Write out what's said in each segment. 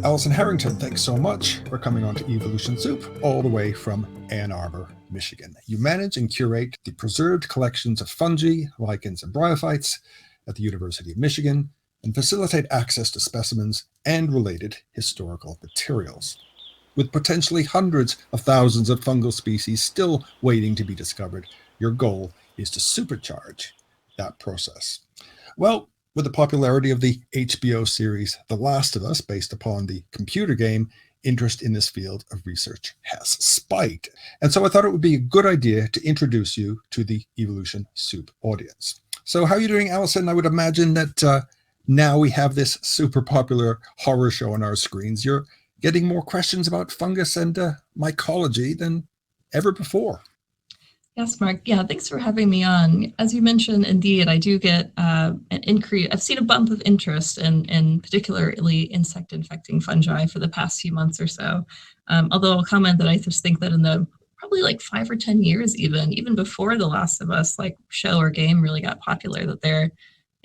ALISON HARRINGTON, thanks so much for coming on to Evolutionsoup, all the way from Ann Arbor, Michigan. You manage and curate the preserved collections of fungi, lichens, and bryophytes at the University of Michigan and facilitate access to specimens and related historical materials. With potentially hundreds of thousands of fungal species still waiting to be discovered, your goal is to supercharge that process. Well, with the popularity of the HBO series The Last of Us, based upon the computer game, interest in this field of research has spiked. And so I thought it would be a good idea to introduce you to the Evolutionsoup audience. So how are you doing, Alison? I would imagine that now we have this super popular horror show on our screens. You're getting more questions about fungus and mycology than ever before. Yes, Mark. Yeah, thanks for having me on. As you mentioned, indeed, I do get an increase. I've seen a bump of interest in particularly insect-infecting fungi for the past few months or so. Although I'll comment that I just think that in the probably like 5 or 10 years, even before The Last of Us show or game really got popular, that there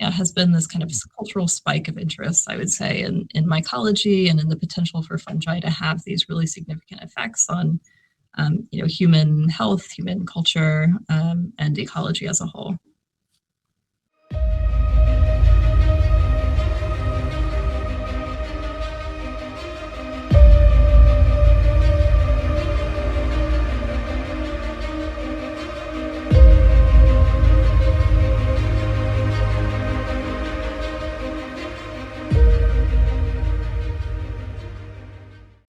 has been this kind of cultural spike of interest, I would say, in mycology and in the potential for fungi to have these really significant effects on human health, human culture, and ecology as a whole.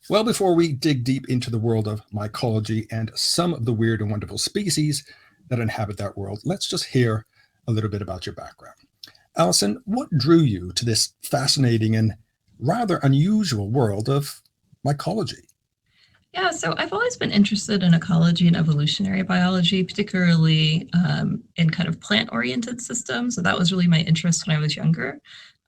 Well, before we dig deep into the world of mycology and some of the weird and wonderful species that inhabit that world, let's just hear a little bit about your background. Alison, what drew you to this fascinating and rather unusual world of mycology? Yeah, so I've always been interested in ecology and evolutionary biology, particularly in kind of plant-oriented systems. So that was really my interest when I was younger.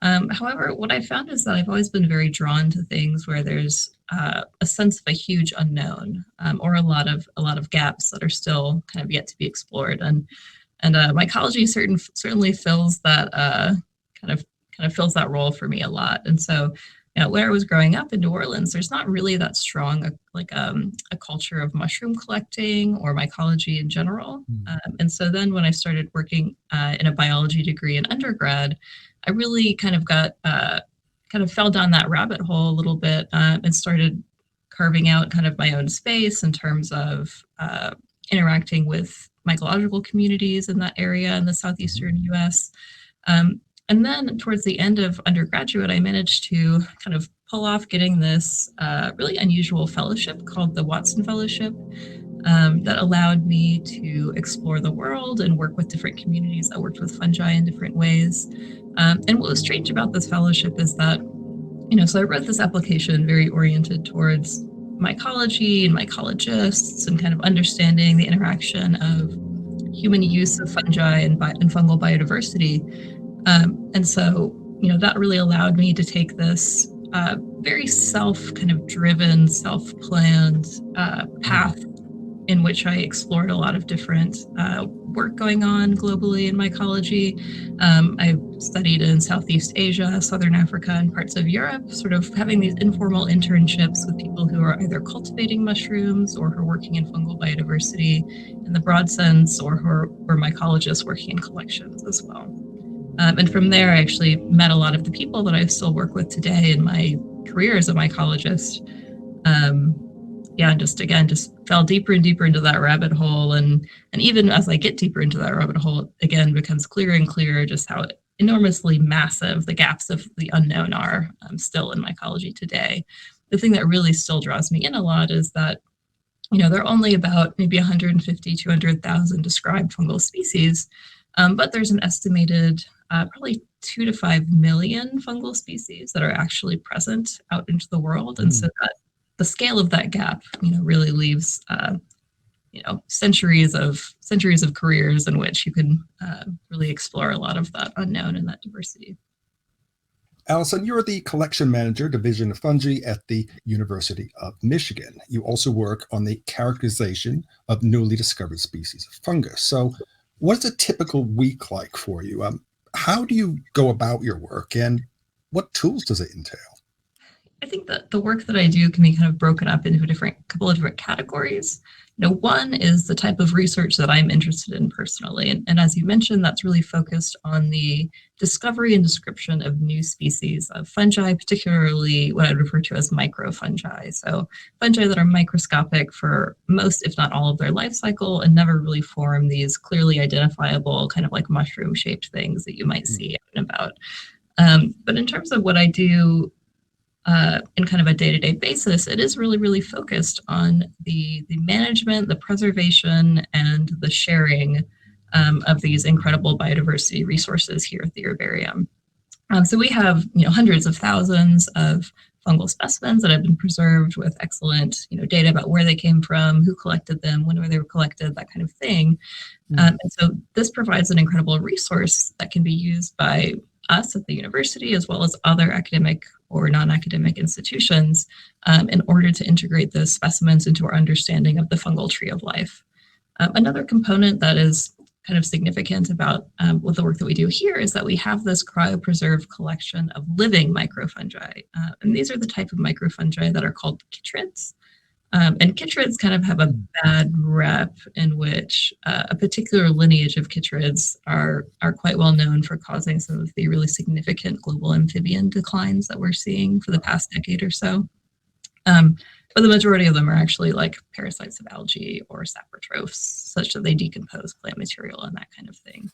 However, what I found is that I've always been very drawn to things where there's a sense of a huge unknown, or a lot of gaps that are still kind of yet to be explored. And mycology certainly fills that kind of fills that role for me a lot. And so, where I was growing up in New Orleans, there's not really that strong a culture of mushroom collecting or mycology in general. And so then when I started working in a biology degree in undergrad, I really kind of fell down that rabbit hole a little bit, and started carving out kind of my own space in terms of interacting with mycological communities in that area in the southeastern US. And then towards the end of undergraduate, I managed to kind of pull off getting this really unusual fellowship called the Watson Fellowship, that allowed me to explore the world and work with different communities that worked with fungi in different ways. And what was strange about this fellowship is that, so I wrote this application very oriented towards mycology and mycologists and kind of understanding the interaction of human use of fungi and fungal biodiversity. And so, that really allowed me to take this very driven, self-planned path in which I explored a lot of different work going on globally in mycology. I've studied in Southeast Asia, Southern Africa, and parts of Europe, sort of having these informal internships with people who are either cultivating mushrooms or who are working in fungal biodiversity in the broad sense, or who are mycologists working in collections as well. And from there, I actually met a lot of the people that I still work with today in my career as a mycologist. And just fell deeper and deeper into that rabbit hole. And even as I get deeper into that rabbit hole, again, becomes clearer and clearer just how enormously massive the gaps of the unknown are still in mycology today. The thing that really still draws me in a lot is that, there are only about maybe 150, 200,000 described fungal species, but there's an estimated probably 2 to 5 million fungal species that are actually present out into the world. And so that the scale of that gap, really leaves, centuries of careers in which you can really explore a lot of that unknown and that diversity. Alison, you're the collection manager, Division of Fungi at the University of Michigan. You also work on the characterization of newly discovered species of fungus. So what is a typical week like for you? How do you go about your work, and what tools does it entail? I think that the work that I do can be kind of broken up into a couple of different categories. One is the type of research that I'm interested in personally. And as you mentioned, that's really focused on the discovery and description of new species of fungi, particularly what I'd refer to as microfungi. So fungi that are microscopic for most, if not all, of their life cycle and never really form these clearly identifiable kind of like mushroom-shaped things that you might see out and about. But in terms of what I do in kind of a day-to-day basis, it is really, really focused on the management, the preservation, and the sharing of these incredible biodiversity resources here at the herbarium. So we have, hundreds of thousands of fungal specimens that have been preserved with excellent, data about where they came from, who collected them, when they were collected, that kind of thing. And so this provides an incredible resource that can be used by us at the university as well as other academic or non-academic institutions in order to integrate those specimens into our understanding of the fungal tree of life. Another component that is kind of significant about with the work that we do here is that we have this cryopreserved collection of living microfungi. And these are the type of microfungi that are called curates. And curates kind of have a bad rep in which a particular lineage of curates are quite well known for causing some of the really significant global amphibian declines that we're seeing for the past decade or so. But the majority of them are actually like parasites of algae or saprotrophs, such that they decompose plant material and that kind of thing.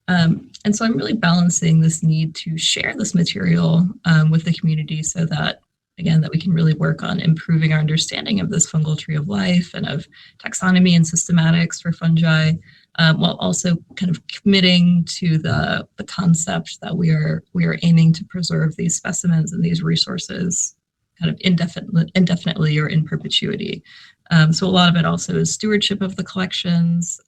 And so I'm really balancing this need to share this material with the community so that, again, that we can really work on improving our understanding of this fungal tree of life and of taxonomy and systematics for fungi, while also kind of committing to the concept that we are aiming to preserve these specimens and these resources kind of indefinitely or in perpetuity. So a lot of it also is stewardship of the collections.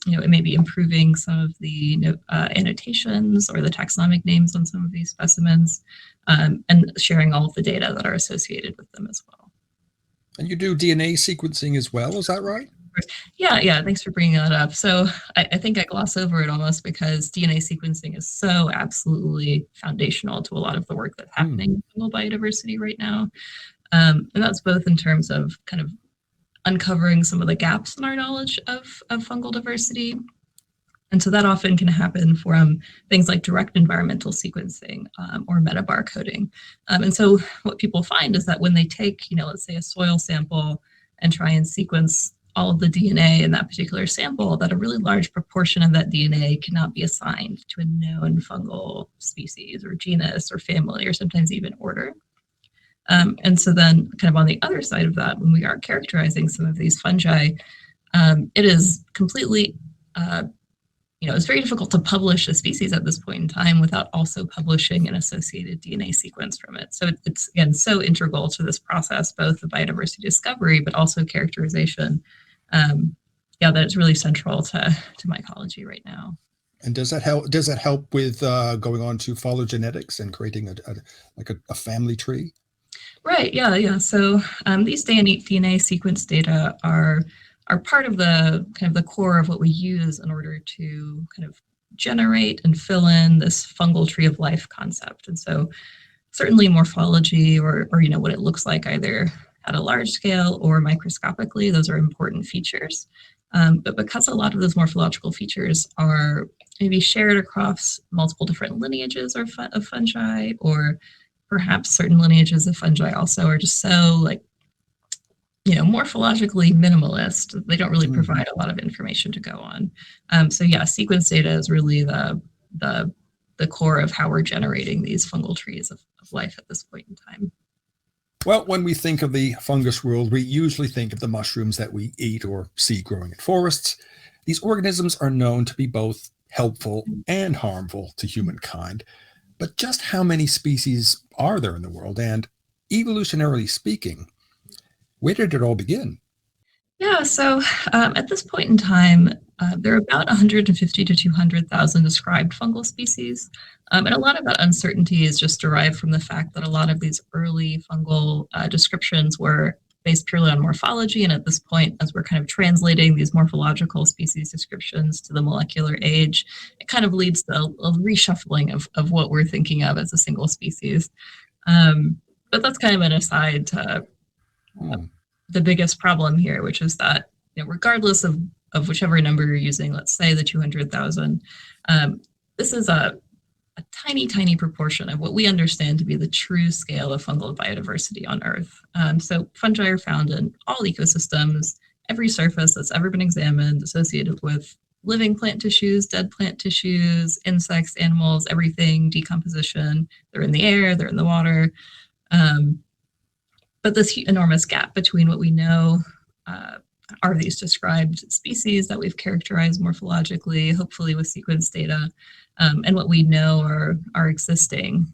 It may be improving some of the annotations or the taxonomic names on some of these specimens, and sharing all of the data that are associated with them as well. And you do DNA sequencing as well, is that right? Yeah. Thanks for bringing that up. So I think I gloss over it almost because DNA sequencing is so absolutely foundational to a lot of the work that's happening in fungal biodiversity right now. And that's both in terms of kind of uncovering some of the gaps in our knowledge of fungal diversity. And so that often can happen from things like direct environmental sequencing or metabarcoding. And so what people find is that when they take, let's say a soil sample and try and sequence all of the DNA in that particular sample, that a really large proportion of that DNA cannot be assigned to a known fungal species or genus or family or sometimes even order. And so then kind of on the other side of that, when we are characterizing some of these fungi, it is completely, it's very difficult to publish a species at this point in time without also publishing an associated DNA sequence from it. So it's, again, so integral to this process, both the biodiversity discovery, but also characterization, that it's really central to mycology right now. And does that help with going on to phylogenetics and creating a family tree? Right. Yeah. So these DNA sequence data are part of the kind of the core of what we use in order to kind of generate and fill in this fungal tree of life concept. And so certainly morphology or what it looks like either at a large scale or microscopically, those are important features. But because a lot of those morphological features are maybe shared across multiple different lineages of fungi, or perhaps certain lineages of fungi also are just so morphologically minimalist, they don't really provide a lot of information to go on. So yeah, sequence data is really the core of how we're generating these fungal trees of life at this point in time. Well, when we think of the fungus world, we usually think of the mushrooms that we eat or see growing in forests. These organisms are known to be both helpful and harmful to humankind. But just how many species are there in the world? And evolutionarily speaking, where did it all begin? Yeah, so at this point in time, there are about 150 to 200,000 described fungal species. And a lot of that uncertainty is just derived from the fact that a lot of these early fungal descriptions were based purely on morphology. And at this point, as we're kind of translating these morphological species descriptions to the molecular age, it kind of leads to a reshuffling of what we're thinking of as a single species. But that's kind of an aside to Hmm. the biggest problem here, which is that, regardless of whichever number you're using, let's say the 200,000, this is a tiny, tiny proportion of what we understand to be the true scale of fungal biodiversity on Earth. So fungi are found in all ecosystems, every surface that's ever been examined, associated with living plant tissues, dead plant tissues, insects, animals, everything, decomposition. They're in the air, they're in the water. Um, but this enormous gap between what we know are these described species that we've characterized morphologically, hopefully with sequence data, and what we know are existing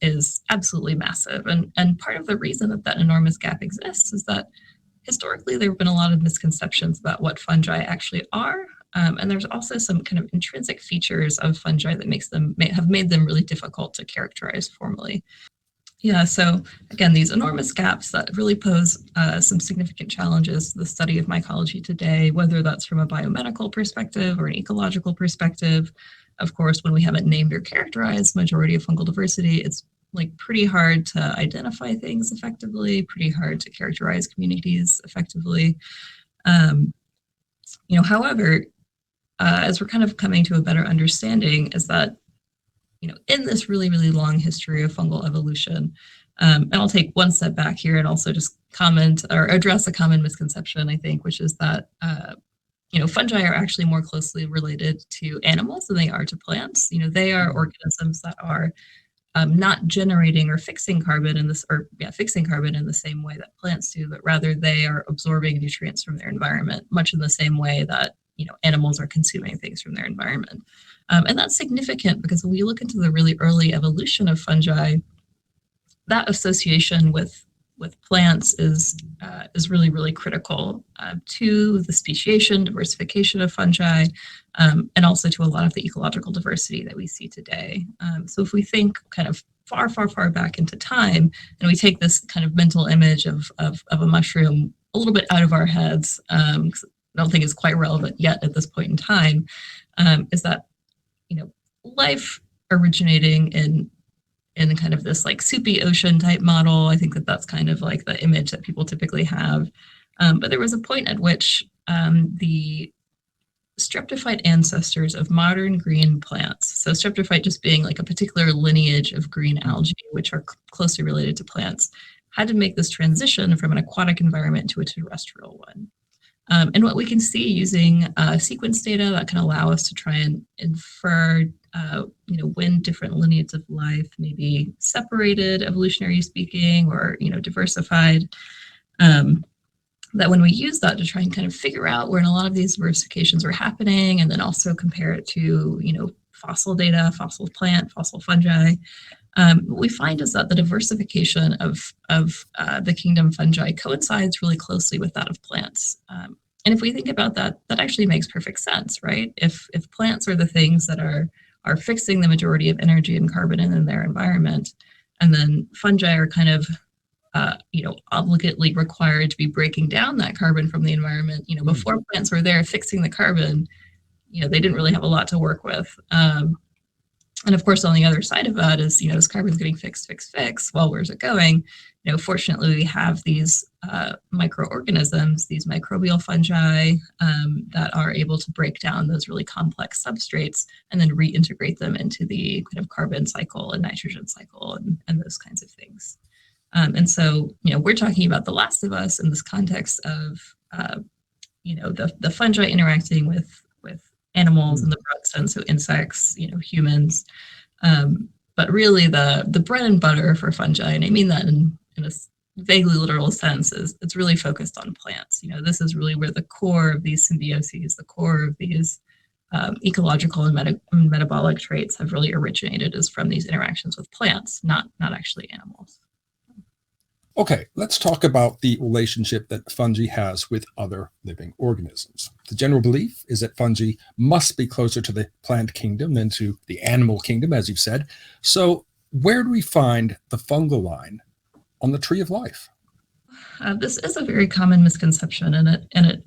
is absolutely massive. And part of the reason that that enormous gap exists is that historically there have been a lot of misconceptions about what fungi actually are. And there's also some kind of intrinsic features of fungi that have made them really difficult to characterize formally. Yeah, so again, these enormous gaps that really pose some significant challenges to the study of mycology today, whether that's from a biomedical perspective or an ecological perspective. Of course, when we haven't named or characterized majority of fungal diversity, it's like pretty hard to identify things effectively, pretty hard to characterize communities effectively. Um, however, as we're kind of coming to a better understanding, is that in this really, really long history of fungal evolution, and I'll take one step back here and also just comment or address a common misconception, I think, which is that, fungi are actually more closely related to animals than they are to plants. They are organisms that are not generating or fixing carbon fixing carbon in the same way that plants do, but rather they are absorbing nutrients from their environment, much in the same way that animals are consuming things from their environment. And that's significant because when we look into the really early evolution of fungi, that association with plants is really, really critical to the speciation, diversification of fungi, and also to a lot of the ecological diversity that we see today. So if we think kind of far, far, far back into time, and we take this kind of mental image of a mushroom a little bit out of our heads, I don't think it's quite relevant yet at this point in time, is that life originating in kind of this like soupy ocean type model. I think that that's kind of like the image that people typically have. But there was a point at which the streptophyte ancestors of modern green plants, so streptophyte just being like a particular lineage of green algae, which are closely related to plants, had to make this transition from an aquatic environment to a terrestrial one. And what we can see using sequence data that can allow us to try and infer, when different lineages of life may be separated, evolutionary speaking, or diversified. That when we use that to try and kind of figure out where a lot of these diversifications were happening, and then also compare it to fossil data, fossil plant, fossil fungi, what we find is that the diversification of the kingdom fungi coincides really closely with that of plants. And if we think about that, that actually makes perfect sense, right? If plants are the things that are fixing the majority of energy and carbon in their environment, and then fungi are kind of obligately required to be breaking down that carbon from the environment. Before plants were there fixing the carbon, they didn't really have a lot to work with. And of course, on the other side of that is, this carbon's getting fixed. Well, where's it going? Fortunately, we have these microorganisms, these microbial fungi that are able to break down those really complex substrates and then reintegrate them into the kind of carbon cycle and nitrogen cycle and those kinds of things. And so, we're talking about The Last of Us in this context of, the fungi interacting with animals in the broad sense, so insects, humans. But really the bread and butter for fungi, and I mean that in a vaguely literal sense, is it's really focused on plants. This is really where the core of these symbioses, the core of these ecological and metabolic traits have really originated, is from these interactions with plants, not actually animals. Okay, let's talk about the relationship that fungi has with other living organisms. The general belief is that fungi must be closer to the plant kingdom than to the animal kingdom, as you've said. So where do we find the fungal line on the tree of life? This is a very common misconception, and it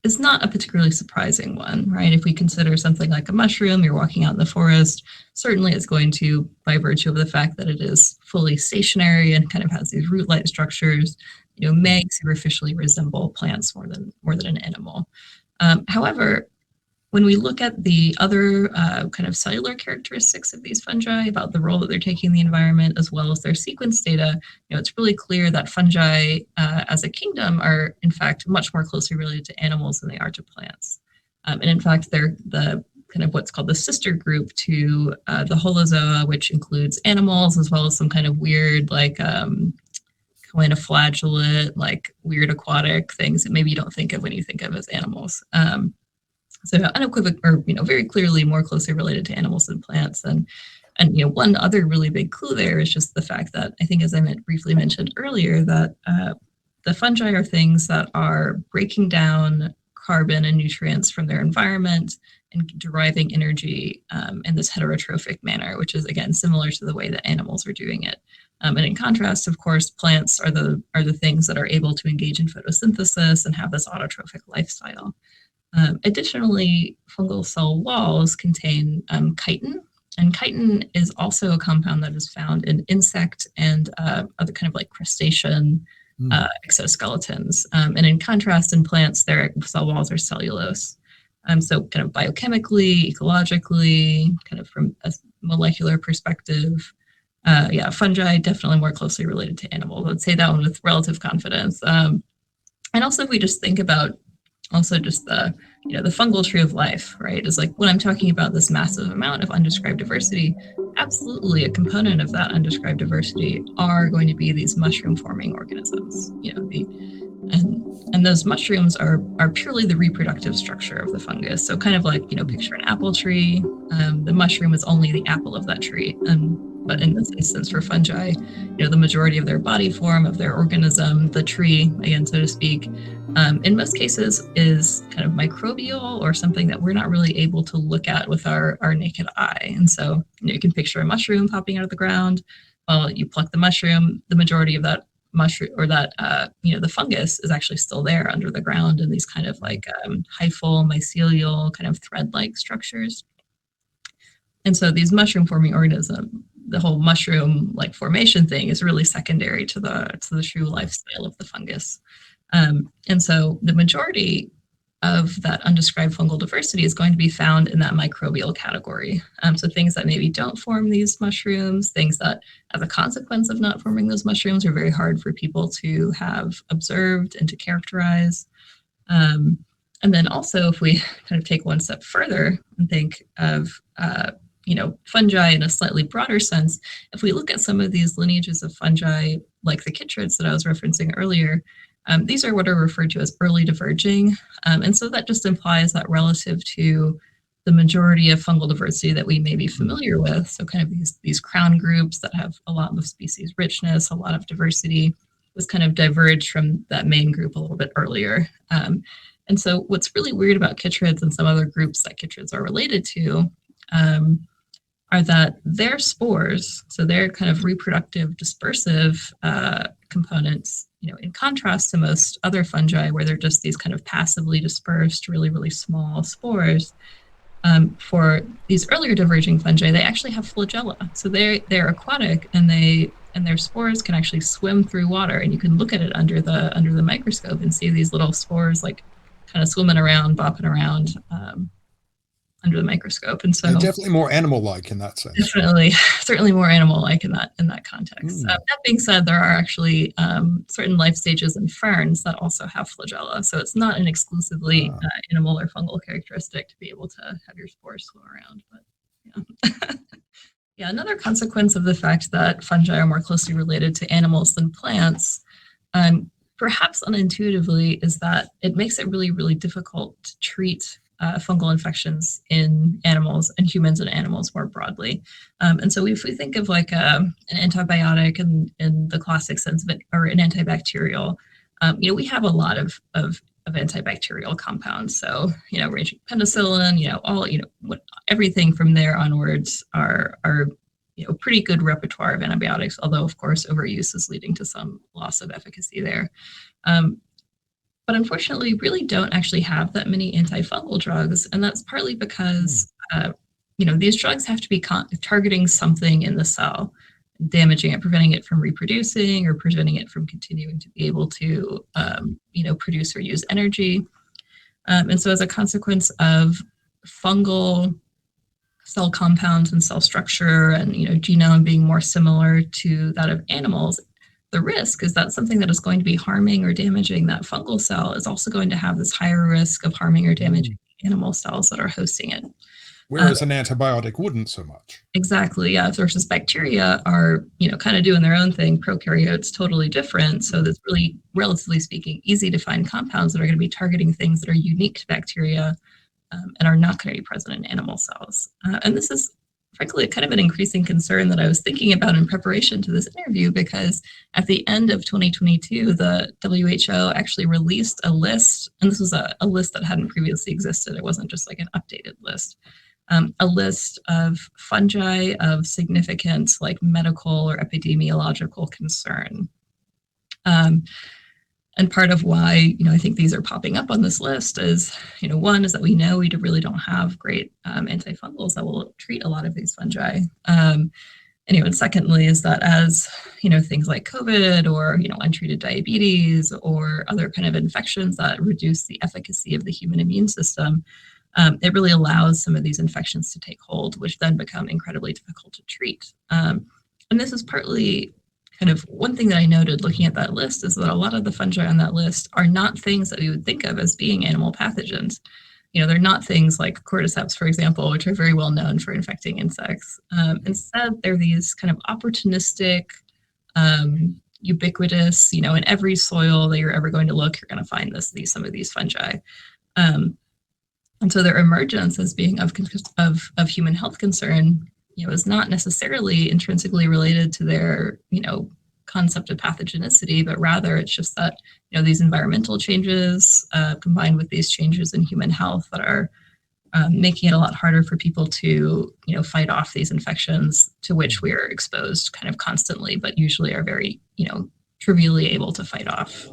is not a particularly surprising one, right? If we consider something like a mushroom, you're walking out in the forest, certainly it's going to, by virtue of the fact that it is fully stationary and kind of has these root-like structures, may superficially resemble plants more than an animal. However, when we look at the other kind of cellular characteristics of these fungi, about the role that they're taking in the environment, as well as their sequence data, it's really clear that fungi as a kingdom are, in fact, much more closely related to animals than they are to plants. And in fact, they're the kind of what's called the sister group to the holozoa, which includes animals, as well as some kind of weird, like kind of flagellate, like weird aquatic things that maybe you don't think of when you think of as animals. So unequivocal, or very clearly more closely related to animals than plants. And one other really big clue there is just the fact that I think, as I briefly mentioned earlier, that the fungi are things that are breaking down carbon and nutrients from their environment and deriving energy in this heterotrophic manner, which is again similar to the way that animals are doing it. And in contrast, of course, plants are the things that are able to engage in photosynthesis and have this autotrophic lifestyle. Additionally, fungal cell walls contain chitin, and chitin is also a compound that is found in insect and other kind of like crustacean exoskeletons. And in contrast, in plants, their cell walls are cellulose. So kind of biochemically, ecologically, kind of from a molecular perspective, fungi definitely more closely related to animals. I'd say that one with relative confidence. And also, if we just think about also just the fungal tree of life, right, is like when I'm talking about this massive amount of undescribed diversity, absolutely a component of that undescribed diversity are going to be these mushroom forming organisms. And those mushrooms are purely the reproductive structure of the fungus. So kind of like, picture an apple tree. The mushroom is only the apple of that tree. But in this instance for fungi, the majority of their body form, of their organism, the tree, again, so to speak, in most cases is kind of microbial or something that we're not really able to look at with our naked eye. And so, you can picture a mushroom popping out of the ground. Well, you pluck the mushroom, the majority of that mushroom or that, the fungus is actually still there under the ground in these kind of like hyphal, mycelial kind of thread-like structures. And so these mushroom forming organisms, the whole mushroom like formation thing is really secondary to the true lifestyle of the fungus. And so the majority of that undescribed fungal diversity is going to be found in that microbial category. So things that maybe don't form these mushrooms, things that as a consequence of not forming those mushrooms are very hard for people to have observed and to characterize. And then also if we kind of take one step further and think of fungi in a slightly broader sense, if we look at some of these lineages of fungi, like the chytrids that I was referencing earlier, these are what are referred to as early diverging. And so that just implies that relative to the majority of fungal diversity that we may be familiar with, so kind of these crown groups that have a lot of species richness, a lot of diversity, was kind of diverged from that main group a little bit earlier. And so what's really weird about chytrids and some other groups that chytrids are related to are that their spores, so their kind of reproductive dispersive components, in contrast to most other fungi where they're just these kind of passively dispersed, really, really small spores, for these earlier diverging fungi, they actually have flagella. So they're aquatic and their spores can actually swim through water, and you can look at it under the microscope and see these little spores like kind of swimming around, bopping around under the microscope. And so they're definitely more animal-like in that sense. Definitely, certainly more animal-like in that context. That being said, there are actually certain life stages in ferns that also have flagella. So it's not an exclusively animal or fungal characteristic to be able to have your spores swim around. But yeah, another consequence of the fact that fungi are more closely related to animals than plants, perhaps unintuitively, is that it makes it really, really difficult to treat fungal infections in animals and humans and animals more broadly. And so if we think of like an antibiotic in the classic sense of it, or an antibacterial, we have a lot of antibacterial compounds. So, ranging penicillin, everything from there onwards are pretty good repertoire of antibiotics, although of course overuse is leading to some loss of efficacy there. but unfortunately really don't actually have that many antifungal drugs. And that's partly because, these drugs have to be targeting something in the cell, damaging it, preventing it from reproducing or preventing it from continuing to be able to, produce or use energy. And so as a consequence of fungal cell compounds and cell structure and, genome being more similar to that of animals, the risk is that something that is going to be harming or damaging that fungal cell is also going to have this higher risk of harming or damaging animal cells that are hosting it. Whereas an antibiotic wouldn't so much. Exactly, yeah. Versus bacteria are, kind of doing their own thing. Prokaryotes totally different. So that's really, relatively speaking, easy to find compounds that are going to be targeting things that are unique to bacteria and are not going to be present in animal cells. And this is, frankly, kind of an increasing concern that I was thinking about in preparation to this interview, because at the end of 2022, the WHO actually released a list, and this was a list that hadn't previously existed. It wasn't just like an updated list. A list of fungi of significant like medical or epidemiological concern. And part of why, I think these are popping up on this list is, one is that we know we really don't have great antifungals that will treat a lot of these fungi. And secondly is that as, things like COVID or, untreated diabetes or other kind of infections that reduce the efficacy of the human immune system, it really allows some of these infections to take hold, which then become incredibly difficult to treat. And this is partly kind of one thing that I noted looking at that list is that a lot of the fungi on that list are not things that we would think of as being animal pathogens. They're not things like Cordyceps, for example, which are very well known for infecting insects. Instead, they're these kind of opportunistic, ubiquitous, in every soil that you're ever going to look, you're going to find some of these fungi. And so their emergence as being of human health concern, is not necessarily intrinsically related to their, concept of pathogenicity, but rather it's just that, these environmental changes combined with these changes in human health that are making it a lot harder for people to, fight off these infections to which we are exposed kind of constantly, but usually are very, trivially able to fight off.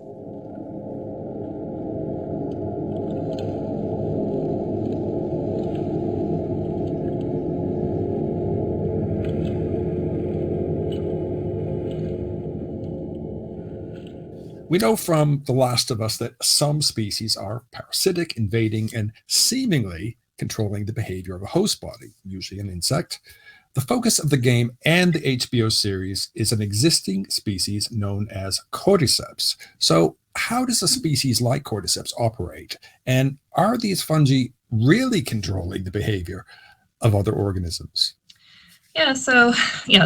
We know from The Last of Us that some species are parasitic, invading, and seemingly controlling the behavior of a host body, usually an insect. The focus of the game and the HBO series is an existing species known as Cordyceps. So, how does a species like Cordyceps operate? And are these fungi really controlling the behavior of other organisms? Yeah, so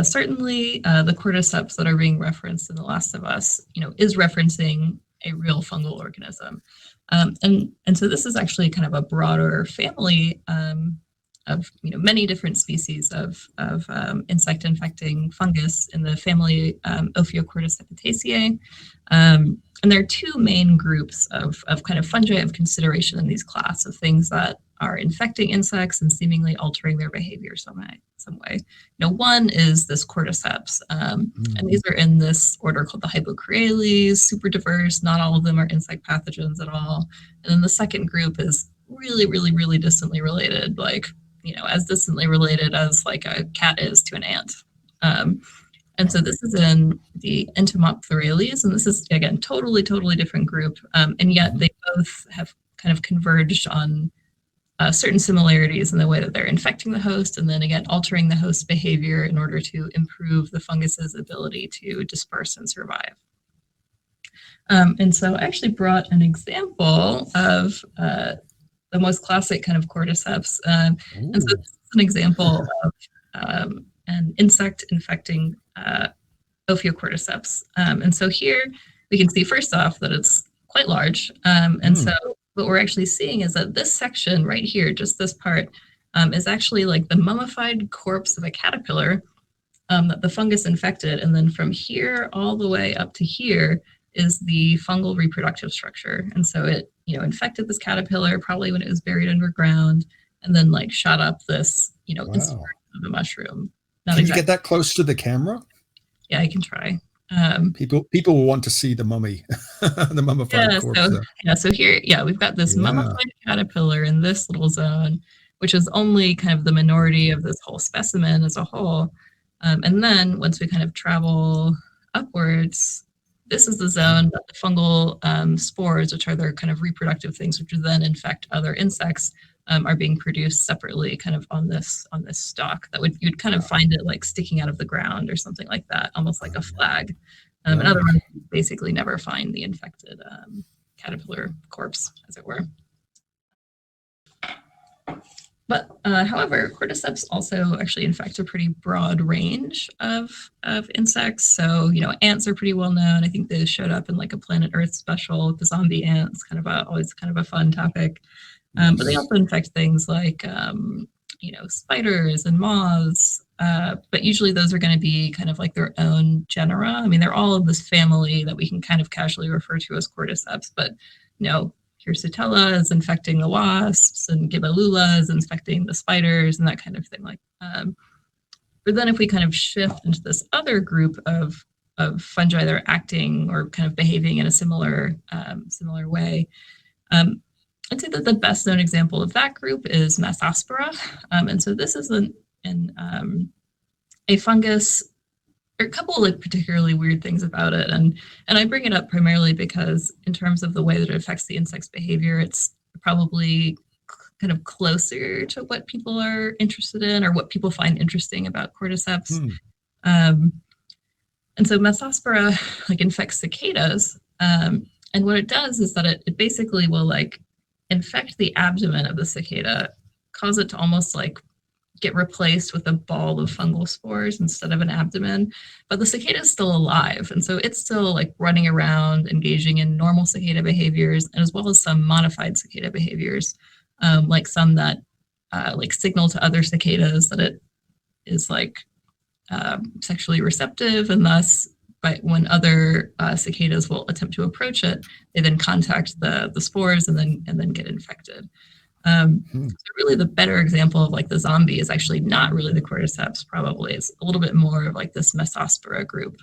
certainly the cordyceps that are being referenced in The Last of Us, is referencing a real fungal organism. And so this is actually kind of a broader family of many different species of insect infecting fungus in the family Ophiocordyceps. And there are two main groups of kind of fungi of consideration in these class of things that are infecting insects and seemingly altering their behavior some way. One is this cordyceps, and these are in this order called the hypocreales, super diverse. Not all of them are insect pathogens at all. And then the second group is really, really, really distantly related, like, as distantly related as like a cat is to an ant. And so this is in the Entomophthalales, and this is, again, totally, totally different group. And yet they both have kind of converged on certain similarities in the way that they're infecting the host and then, again, altering the host's behavior in order to improve the fungus's ability to disperse and survive. And so I actually brought an example of the most classic kind of cordyceps. And so this is an example of an insect infecting Ophiocordyceps. And so here we can see first off that it's quite large. And so what we're actually seeing is that this section right here, just this part, is actually like the mummified corpse of a caterpillar that the fungus infected. And then from here all the way up to here is the fungal reproductive structure. And so it, infected this caterpillar probably when it was buried underground and then like shot up this, Wow. insert of a mushroom. Can you get that close to the camera? Yeah, I can try. People will want to see the mummy, the mummified Yeah, corpse. so here, we've got this Yeah. mummified caterpillar in this little zone, which is only kind of the minority of this whole specimen as a whole. And then once we kind of travel upwards, this is the zone that the fungal spores, which are their kind of reproductive things, which would then infect other insects, are being produced separately, kind of on this stalk. You'd kind of find it like sticking out of the ground or something like that, almost like a flag. And Right. otherwise, you basically never find the infected caterpillar corpse, as it were. But however, cordyceps also actually infect a pretty broad range of insects. So, ants are pretty well known. I think they showed up in like a Planet Earth special with the zombie ants, always kind of a fun topic. But they also infect things like, spiders and moths. But usually those are going to be kind of like their own genera. I mean, they're all of this family that we can kind of casually refer to as cordyceps, but, Quercitella is infecting the wasps, and Gibellula is infecting the spiders, and that kind of thing. But then if we kind of shift into this other group of fungi that are acting or kind of behaving in a similar way, I'd say that the best known example of that group is Mesospora. And so this is a fungus. There are a couple of like particularly weird things about it, and I bring it up primarily because in terms of the way that it affects the insect's behavior, it's probably kind of closer to what people are interested in or what people find interesting about cordyceps. And so Mesospora like infects cicadas, and what it does is that it basically will like infect the abdomen of the cicada, cause it to almost like get replaced with a ball of fungal spores instead of an abdomen. But the cicada is still alive. And so it's still like running around, engaging in normal cicada behaviors, and as well as some modified cicada behaviors, like some that like signal to other cicadas that it is like sexually receptive, and thus but when other cicadas will attempt to approach it, they then contact the spores and then get infected. So really the better example of like the zombie is actually not really the cordyceps, probably. It's a little bit more of like this Mesospora group.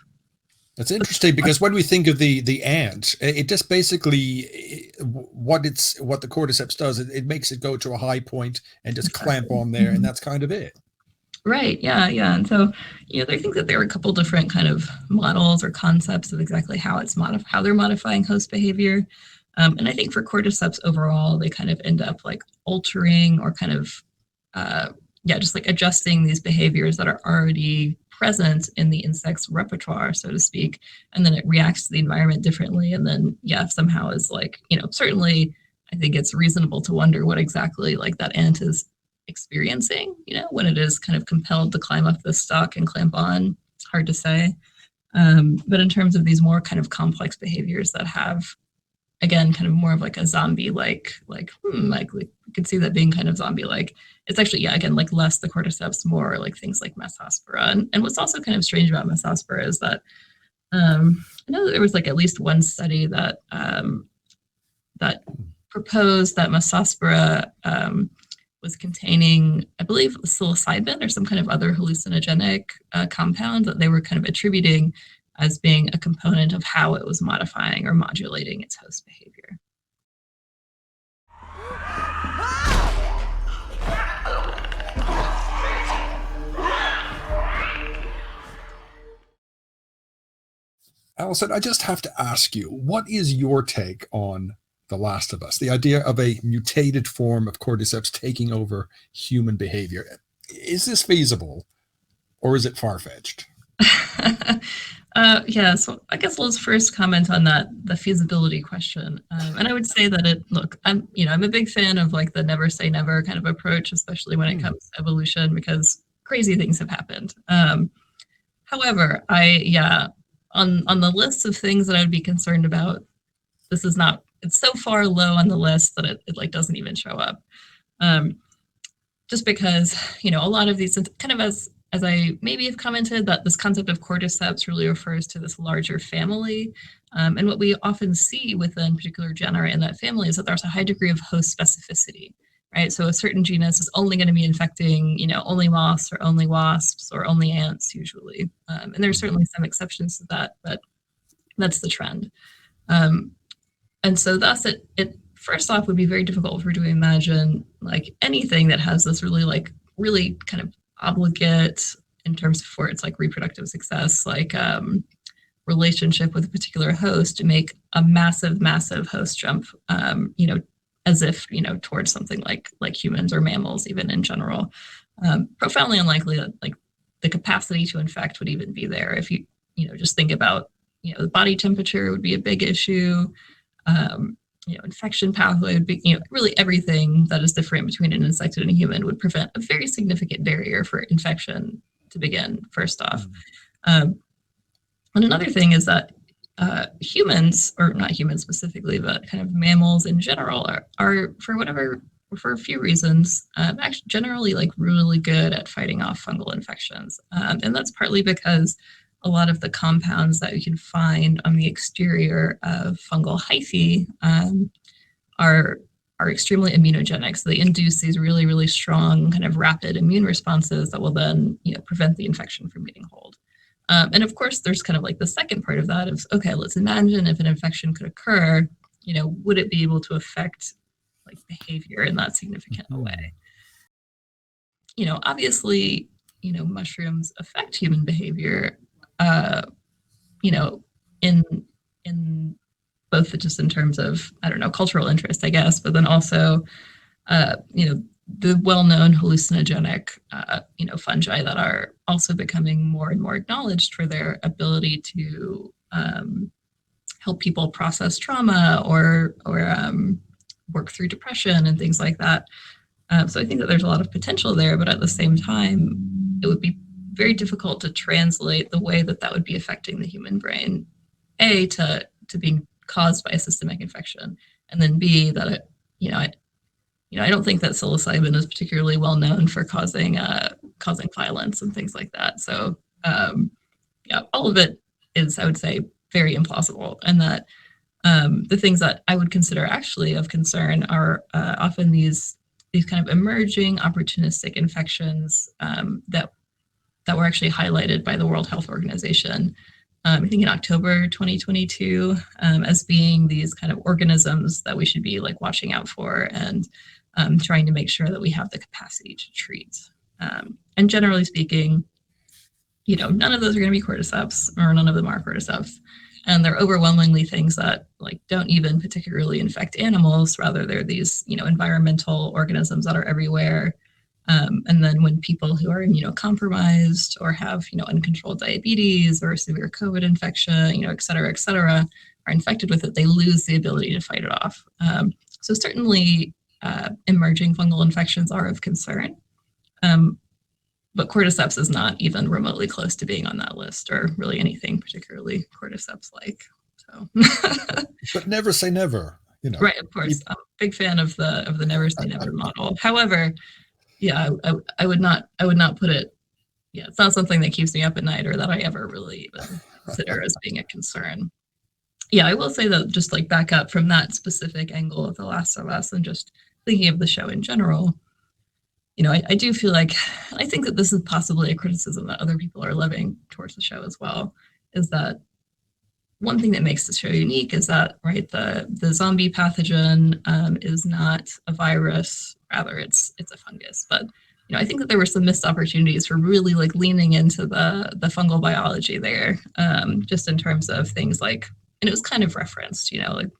That's interesting because when we think of the ant, it just basically what the cordyceps does, it makes it go to a high point and just clamp on there, and that's kind of it. Right. Yeah. And so, I think that there are a couple different kind of models or concepts of exactly how how they're modifying host behavior. And I think for cordyceps overall, they kind of end up like altering or kind of, just like adjusting these behaviors that are already present in the insect's repertoire, so to speak. And then it reacts to the environment differently. And then, somehow is like, certainly I think it's reasonable to wonder what exactly like that ant is experiencing, when it is kind of compelled to climb up the stalk and clamp on. It's hard to say. But in terms of these more kind of complex behaviors that have, again, kind of more of like a zombie-like, we could see that being kind of zombie-like. It's actually, again, like less the cordyceps, more like things like Mesospora. And what's also kind of strange about Mesospora is that I know that there was like at least one study that that proposed that Mesospora was containing, I believe, psilocybin or some kind of other hallucinogenic compound that they were kind of attributing as being a component of how it was modifying or modulating its host behavior. Alison, I just have to ask you, what is your take on The Last of Us, the idea of a mutated form of cordyceps taking over human behavior? Is this feasible or is it far-fetched? So I guess let's first comment on the feasibility question. And I would say that I'm a big fan of like the never say never kind of approach, especially when it comes to evolution, because crazy things have happened. However, on the list of things that I would be concerned about, it's so far low on the list that it like doesn't even show up. Just because, a lot of these kind of as I maybe have commented, that this concept of cordyceps really refers to this larger family. And what we often see within particular genera in that family is that there's a high degree of host specificity. right? So a certain genus is only going to be infecting, only moths or only wasps or only ants usually. And there's certainly some exceptions to that, but that's the trend. And so thus it first off would be very difficult for to imagine like anything that has this really kind of obligate in terms for its like reproductive success, like relationship with a particular host to make a massive host jump, as if, towards something like humans or mammals, even in general. Profoundly unlikely that like the capacity to infect would even be there. If you, just think about, the body temperature would be a big issue. Infection pathway would be, really everything that is different between an insect and a human would prevent a very significant barrier for infection to begin, first off. And another thing is that humans, or not humans specifically, but kind of mammals in general are for a few reasons, actually generally like really good at fighting off fungal infections. And that's partly because a lot of the compounds that you can find on the exterior of fungal hyphae are extremely immunogenic. So they induce these really, really strong kind of rapid immune responses that will then, prevent the infection from getting hold. And of course, there's kind of like the second part of that of, okay, let's imagine if an infection could occur, would it be able to affect like behavior in that significant a way? Obviously, mushrooms affect human behavior, in both just in terms of, I don't know, cultural interest, I guess, but then also, the well-known hallucinogenic, fungi that are also becoming more and more acknowledged for their ability to help people process trauma or work through depression and things like that. So I think that there's a lot of potential there, but at the same time, it would be very difficult to translate the way that would be affecting the human brain, A, to being caused by a systemic infection, and then B, that it, I don't think that psilocybin is particularly well known for causing violence and things like that. So all of it is, I would say, very implausible, and that the things that I would consider actually of concern are often these kind of emerging opportunistic infections that were actually highlighted by the World Health Organization, I think in October 2022, as being these kind of organisms that we should be like watching out for and trying to make sure that we have the capacity to treat. And generally speaking, none of those are going to be cordyceps, or none of them are cordyceps. And they're overwhelmingly things that like don't even particularly infect animals. Rather, they're these, environmental organisms that are everywhere. And then when people who are immunocompromised or have, uncontrolled diabetes or severe COVID infection, et cetera, are infected with it, they lose the ability to fight it off. So certainly emerging fungal infections are of concern. But cordyceps is not even remotely close to being on that list, or really anything particularly cordyceps-like. So, but never say never. Right, of course. I'm a big fan of the never say never model. However, yeah, I would not put it. Yeah, it's not something that keeps me up at night, or that I ever really even consider as being a concern. Yeah, I will say that, just like back up from that specific angle of The Last of Us and just thinking of the show in general. I do feel like, I think that this is possibly a criticism that other people are levying towards the show as well, is that one thing that makes the show unique is that, right, the zombie pathogen is not a virus, rather it's a fungus. But I think that there were some missed opportunities for really like leaning into the fungal biology there, just in terms of things like, and it was kind of referenced, like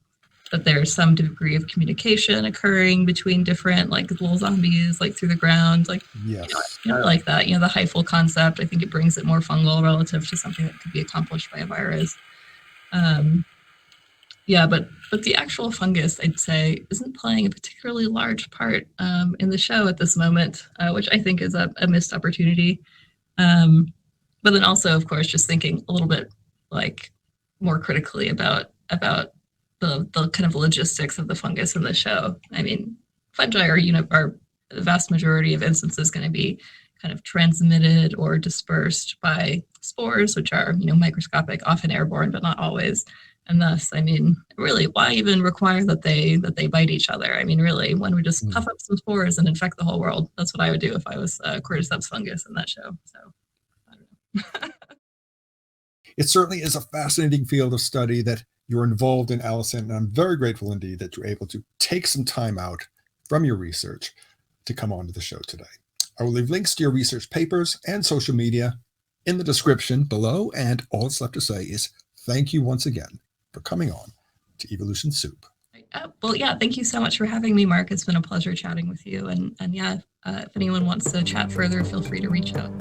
that there's some degree of communication occurring between different like little zombies, like through the ground, like yes. I like that. The hyphal concept, I think it brings it more fungal relative to something that could be accomplished by a virus. But the actual fungus, I'd say, isn't playing a particularly large part in the show at this moment, which I think is a missed opportunity. But then also, of course, just thinking a little bit like more critically about the kind of logistics of the fungus in the show. I mean, fungi are the vast majority of instances going to be kind of transmitted or dispersed by spores, which are, microscopic, often airborne, but not always. And thus, I mean, really, why even require that they bite each other? I mean, really, when we just puff up some spores and infect the whole world, that's what I would do if I was Cordyceps fungus in that show. So, I don't know. It certainly is a fascinating field of study that you're involved in, Alison, and I'm very grateful indeed that you're able to take some time out from your research to come on to the show today. I will leave links to your research papers and social media in the description below, and all that's left to say is thank you once again for coming on to Evolution Soup. Well, yeah, thank you so much for having me, Mark. It's been a pleasure chatting with you. And yeah, if anyone wants to chat further, feel free to reach out.